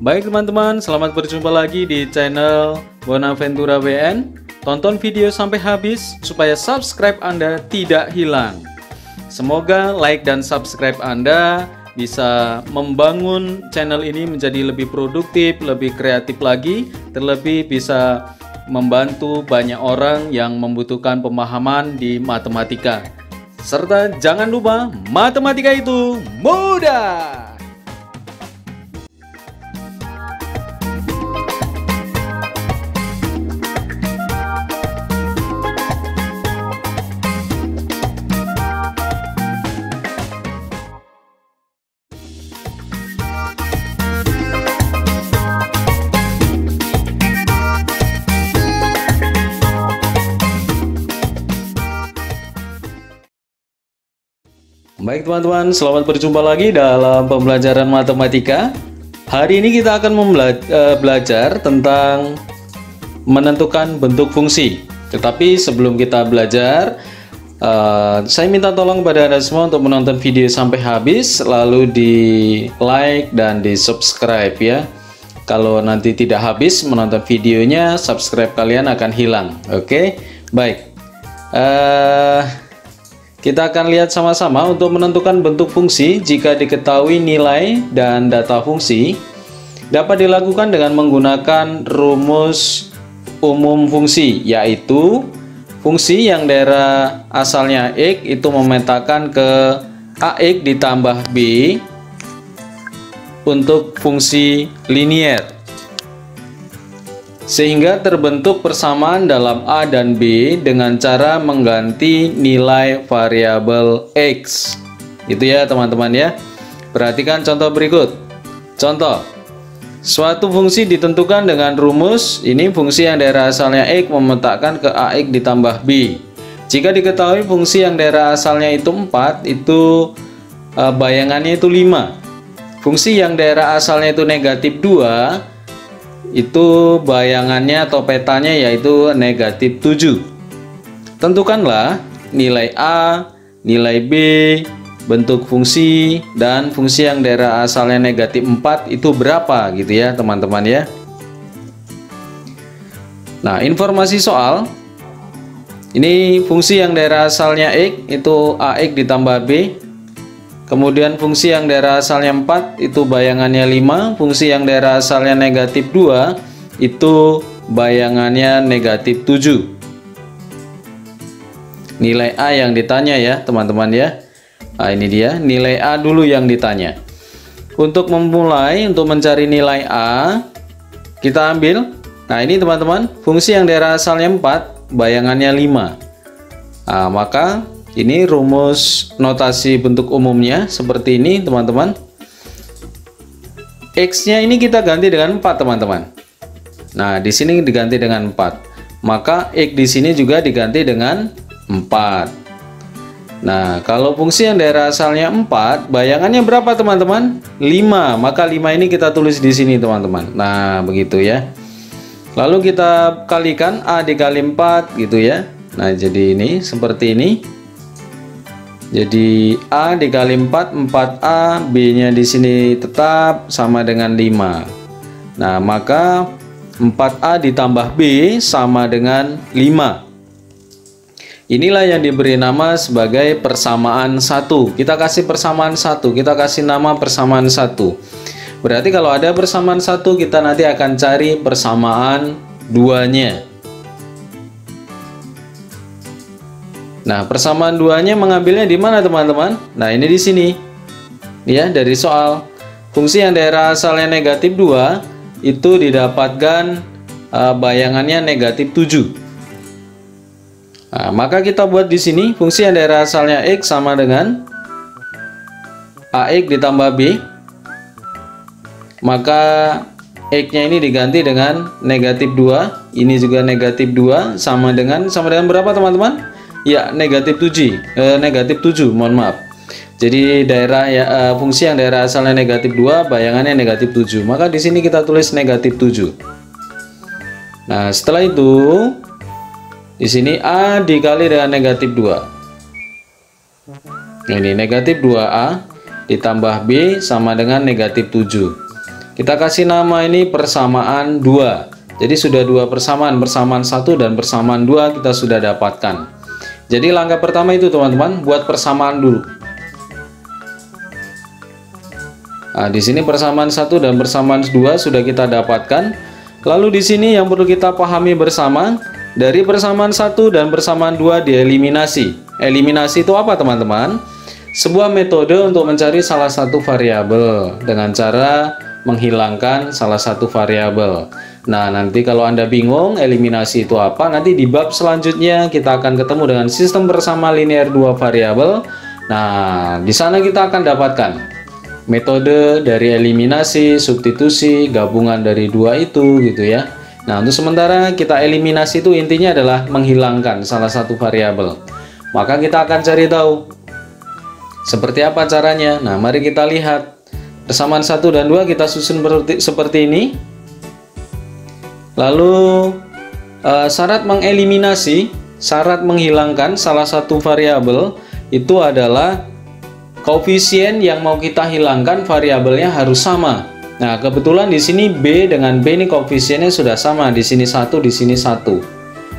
Baik teman-teman, selamat berjumpa lagi di channel Bonaventura WN. Tonton video sampai habis supaya subscribe Anda tidak hilang. Semoga like dan subscribe Anda bisa membangun channel ini menjadi lebih produktif, lebih kreatif lagi, terlebih bisa membantu banyak orang yang membutuhkan pemahaman di matematika. Serta jangan lupa, matematika itu mudah! Baik teman-teman, selamat berjumpa lagi dalam pembelajaran matematika. Hari ini kita akan belajar tentang menentukan bentuk fungsi. Tetapi sebelum kita belajar, saya minta tolong kepada Anda semua untuk menonton video sampai habis, lalu di like dan di subscribe ya. Kalau nanti tidak habis menonton videonya, subscribe kalian akan hilang. Oke, baik. Kita akan lihat sama-sama untuk menentukan bentuk fungsi. Jika diketahui nilai dan data fungsi, dapat dilakukan dengan menggunakan rumus umum fungsi, yaitu fungsi yang daerah asalnya X itu memetakan ke AX ditambah B untuk fungsi linier, sehingga terbentuk persamaan dalam A dan B dengan cara mengganti nilai variabel X. Itu ya teman-teman ya. Perhatikan contoh berikut. Contoh, suatu fungsi ditentukan dengan rumus ini, fungsi yang daerah asalnya X memetakan ke AX ditambah B. Jika diketahui fungsi yang daerah asalnya itu 4, itu bayangannya itu 5. Fungsi yang daerah asalnya itu negatif 2, itu bayangannya atau petanya yaitu negatif 7. Tentukanlah nilai A, nilai B, bentuk fungsi, dan fungsi yang daerah asalnya negatif 4 itu berapa gitu ya teman-teman ya. Nah, informasi soal ini, fungsi yang daerah asalnya X itu AX ditambah B. Kemudian fungsi yang daerah asalnya 4 itu bayangannya 5, fungsi yang daerah asalnya negatif 2 itu bayangannya negatif 7. Nilai A yang ditanya ya teman-teman ya. Nah, ini dia nilai A dulu yang ditanya. Untuk memulai, untuk mencari nilai A, kita ambil, nah ini teman-teman, fungsi yang daerah asalnya 4 bayangannya 5. Nah, maka ini rumus notasi bentuk umumnya seperti ini teman-teman. X-nya ini kita ganti dengan 4 teman-teman. Nah, di sini diganti dengan 4. Maka X di sini juga diganti dengan 4. Nah, kalau fungsi yang daerah asalnya 4, bayangannya berapa teman-teman? 5. Maka 5 ini kita tulis di sini teman-teman. Nah, begitu ya. Lalu kita kalikan A dikali 4 gitu ya. Nah, jadi ini seperti ini. Jadi A dikali 4, 4A, B-nya di sini tetap sama dengan 5. Nah, maka 4A ditambah B sama dengan 5. Inilah yang diberi nama sebagai persamaan 1. Kita kasih persamaan 1, kita kasih nama persamaan 1. Berarti kalau ada persamaan 1, kita nanti akan cari persamaan 2-nya. Nah, persamaan 2-nya mengambilnya di mana teman-teman? Nah, ini di sini. Ya, dari soal. Fungsi yang daerah asalnya negatif 2 itu didapatkan bayangannya negatif 7. Nah, maka kita buat di sini fungsi yang daerah asalnya X sama dengan AX ditambah B. Maka X-nya ini diganti dengan negatif 2. Ini juga negatif 2 sama dengan berapa teman-teman? Ya, negatif 7, mohon maaf. Jadi daerah fungsi yang daerah asalnya negatif 2 bayangannya negatif 7. Maka di sini kita tulis negatif 7. Nah, setelah itu di sini A dikali dengan negatif 2. Ini negatif 2A ditambah B sama dengan negatif 7. Kita kasih nama ini persamaan 2. Jadi sudah 2 persamaan 1 dan persamaan 2 kita sudah dapatkan. Jadi langkah pertama itu teman-teman, buat persamaan dulu. Nah, di sini persamaan 1 dan persamaan 2 sudah kita dapatkan. Lalu di sini yang perlu kita pahami bersama, dari persamaan 1 dan persamaan 2 dieliminasi. Eliminasi itu apa teman-teman? Sebuah metode untuk mencari salah satu variabel dengan cara menghilangkan salah satu variabel. Nah, nanti kalau Anda bingung eliminasi itu apa, nanti di bab selanjutnya kita akan ketemu dengan sistem bersama linear 2 variabel. Nah, di sana kita akan dapatkan metode dari eliminasi, substitusi, gabungan dari dua itu gitu ya. Nah, untuk sementara kita eliminasi itu intinya adalah menghilangkan salah satu variabel. Maka kita akan cari tahu seperti apa caranya. Nah, mari kita lihat. Persamaan 1 dan 2 kita susun seperti ini. Lalu syarat mengeliminasi, syarat menghilangkan salah satu variabel itu adalah koefisien yang mau kita hilangkan variabelnya harus sama. Nah, kebetulan di sini B dengan B ini koefisiennya sudah sama, di sini 1, di sini 1.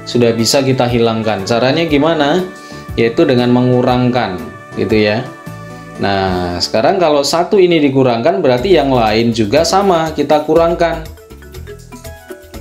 Sudah bisa kita hilangkan. Caranya gimana? Yaitu dengan mengurangkan, gitu ya. Nah, sekarang kalau 1 ini dikurangkan berarti yang lain juga sama, kita kurangkan.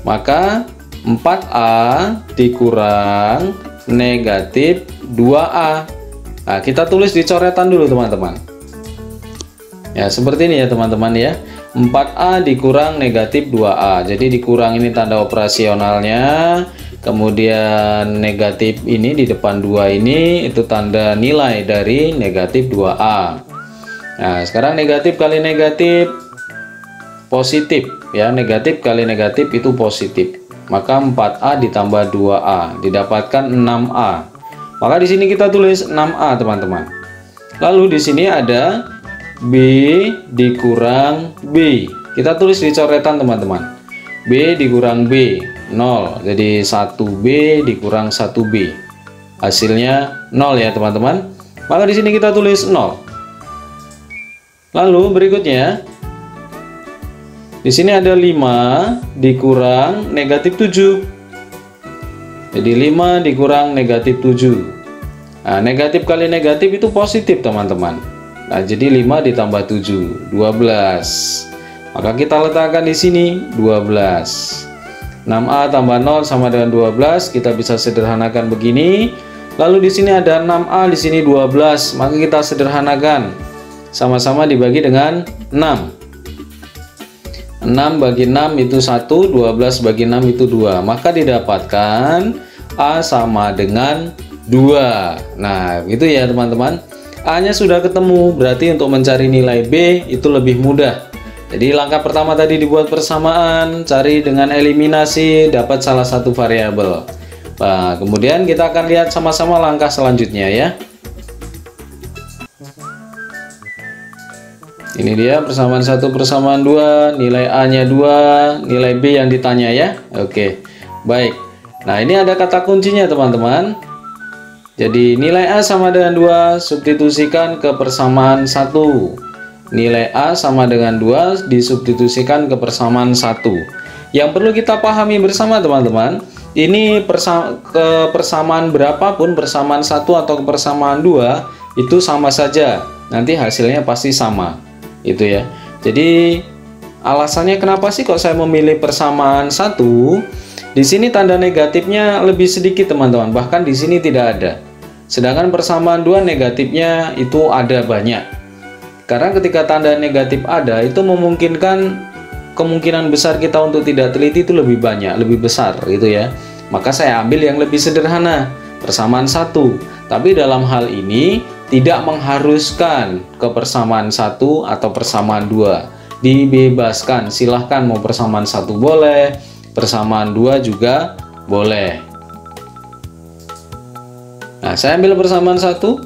Maka 4A dikurang negatif 2A. Nah, kita tulis di coretan dulu teman-teman. Ya, seperti ini ya teman-teman ya. 4A dikurang negatif 2A. Jadi dikurang ini tanda operasionalnya. Kemudian negatif ini di depan 2 ini itu tanda nilai dari negatif 2A. Nah, sekarang negatif kali negatif positif ya. Negatif kali negatif itu positif. Maka 4A ditambah 2A didapatkan 6A. Maka di sini kita tulis 6A teman-teman. Lalu di sini ada B dikurang B. Kita tulis di coretan teman-teman. B dikurang B 0. Jadi 1B dikurang 1B. Hasilnya 0 ya teman-teman. Maka di sini kita tulis 0. Lalu berikutnya di sini ada 5 dikurang negatif 7. Jadi 5 dikurang negatif 7. Nah, negatif kali negatif itu positif teman-teman. Nah, jadi 5 ditambah 7, 12. Maka kita letakkan di sini 12. 6A tambah 0 sama dengan 12. Kita bisa sederhanakan begini. Lalu di sini ada 6A, di sini 12. Maka kita sederhanakan. Sama-sama dibagi dengan 6. 6 bagi 6 itu 1, 12 bagi 6 itu 2. Maka didapatkan A sama dengan 2. Nah, gitu ya teman-teman. A-nya sudah ketemu, berarti untuk mencari nilai B itu lebih mudah. Jadi langkah pertama tadi dibuat persamaan, cari dengan eliminasi, dapat salah satu variabel. Nah, kemudian kita akan lihat sama-sama langkah selanjutnya ya. Ini dia persamaan 1, persamaan 2, nilai A-nya 2, nilai B yang ditanya ya. Oke, baik. Nah, ini ada kata kuncinya teman-teman. Jadi nilai A sama dengan 2, substitusikan ke persamaan 1. Nilai A sama dengan 2 disubstitusikan ke persamaan 1. Yang perlu kita pahami bersama teman-teman, ini persamaan berapapun, persamaan 1 atau persamaan 2 itu sama saja. Nanti hasilnya pasti sama. Itu ya. Jadi alasannya kenapa sih kok saya memilih persamaan 1? Di sini tanda negatifnya lebih sedikit teman-teman, bahkan di sini tidak ada. Sedangkan persamaan 2 negatifnya itu ada banyak. Karena ketika tanda negatif ada, itu memungkinkan kemungkinan besar kita untuk tidak teliti itu lebih banyak, lebih besar gitu ya. Maka saya ambil yang lebih sederhana, persamaan 1. Tapi dalam hal ini tidak mengharuskan ke persamaan 1 atau persamaan 2. Dibebaskan, silahkan mau persamaan 1 boleh, persamaan 2 juga boleh. Nah, saya ambil persamaan 1.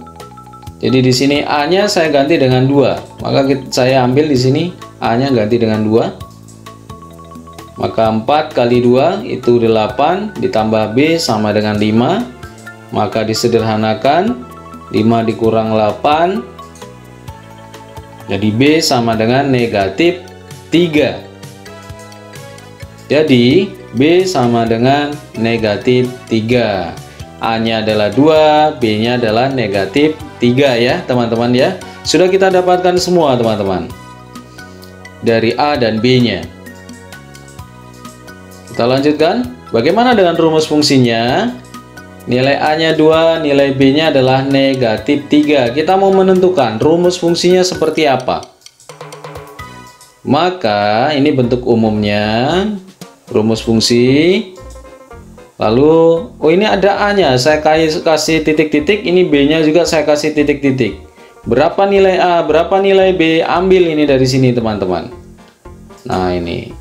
Jadi di sini A-nya saya ganti dengan 2. Maka saya ambil di sini A-nya ganti dengan 2. Maka 4 kali 2 itu 8 ditambah B sama dengan 5. Maka disederhanakan 5 dikurang 8. Jadi B sama dengan negatif 3. Jadi B sama dengan negatif 3. A-nya adalah 2, B-nya adalah negatif 3 ya teman-teman ya. Sudah kita dapatkan semua teman-teman, dari A dan B-nya. Kita lanjutkan. Bagaimana dengan rumus fungsinya? Nilai A-nya 2, nilai B-nya adalah negatif 3. Kita mau menentukan rumus fungsinya seperti apa. Maka ini bentuk umumnya, rumus fungsi. Lalu, oh ini ada A-nya, saya kasih titik-titik, ini B-nya juga saya kasih titik-titik. Berapa nilai A, berapa nilai B, ambil ini dari sini teman-teman. Nah ini.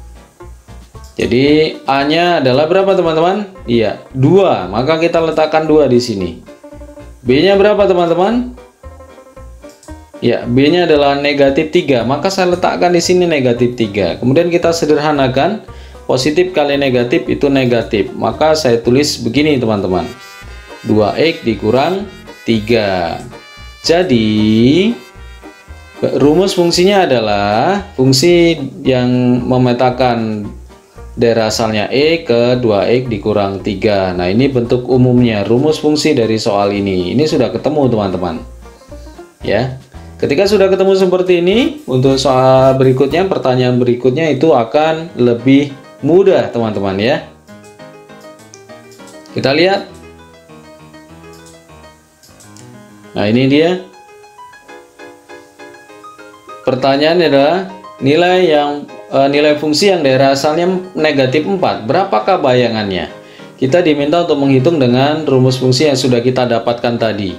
Jadi A-nya adalah berapa teman-teman? Iya, 2. Maka kita letakkan 2 di sini. B-nya berapa teman-teman? Ya, B-nya adalah negatif 3. Maka saya letakkan di sini negatif 3. Kemudian kita sederhanakan. Positif kali negatif itu negatif. Maka saya tulis begini teman-teman. 2x dikurang 3. Jadi rumus fungsinya adalah fungsi yang memetakan dari asalnya E ke 2x dikurang 3. Nah ini bentuk umumnya, rumus fungsi dari soal ini. Ini sudah ketemu teman-teman ya. Ketika sudah ketemu seperti ini, untuk soal berikutnya, pertanyaan berikutnya itu akan lebih mudah teman-teman ya. Kita lihat. Nah ini dia. Pertanyaannya adalah nilai fungsi yang daerah asalnya negatif 4. Berapakah bayangannya? Kita diminta untuk menghitung dengan rumus fungsi yang sudah kita dapatkan tadi.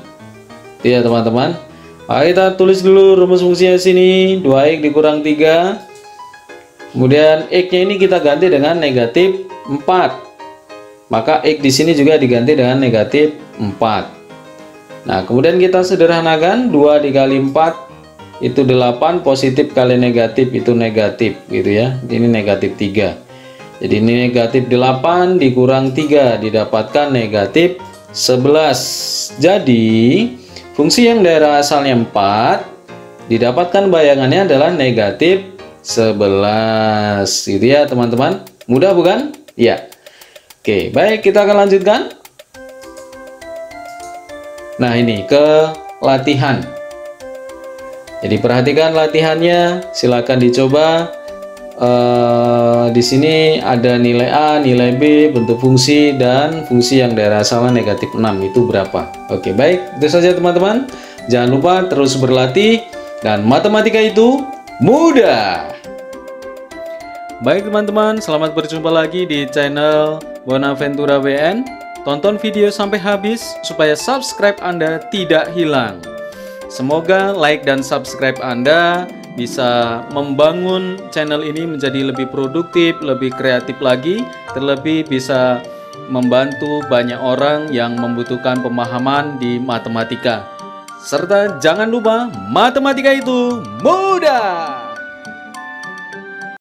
Ya teman-teman. Kita tulis dulu rumus fungsinya sini. 2x dikurang 3. Kemudian x-nya ini kita ganti dengan negatif 4. Maka x di sini juga diganti dengan negatif 4. Nah, kemudian kita sederhanakan 2 dikali 4 itu 8, positif kali negatif itu negatif gitu ya. Ini negatif 3. Jadi ini negatif 8 dikurang 3 didapatkan negatif 11. Jadi fungsi yang daerah asalnya 4 didapatkan bayangannya adalah negatif 11 gitu ya teman-teman. Mudah bukan? Ya. Oke, baik, kita akan lanjutkan. Nah ini ke latihan. Jadi perhatikan latihannya, silakan dicoba. Di sini ada nilai A, nilai B, bentuk fungsi, dan fungsi yang daerah asalnya negatif 6 itu berapa. Oke, baik, itu saja teman-teman. Jangan lupa terus berlatih, dan matematika itu mudah. Baik teman-teman, selamat berjumpa lagi di channel Bonaventura WN. Tonton video sampai habis supaya subscribe Anda tidak hilang. Semoga like dan subscribe Anda bisa membangun channel ini menjadi lebih produktif, lebih kreatif lagi, terlebih bisa membantu banyak orang yang membutuhkan pemahaman di matematika. Serta jangan lupa, matematika itu mudah!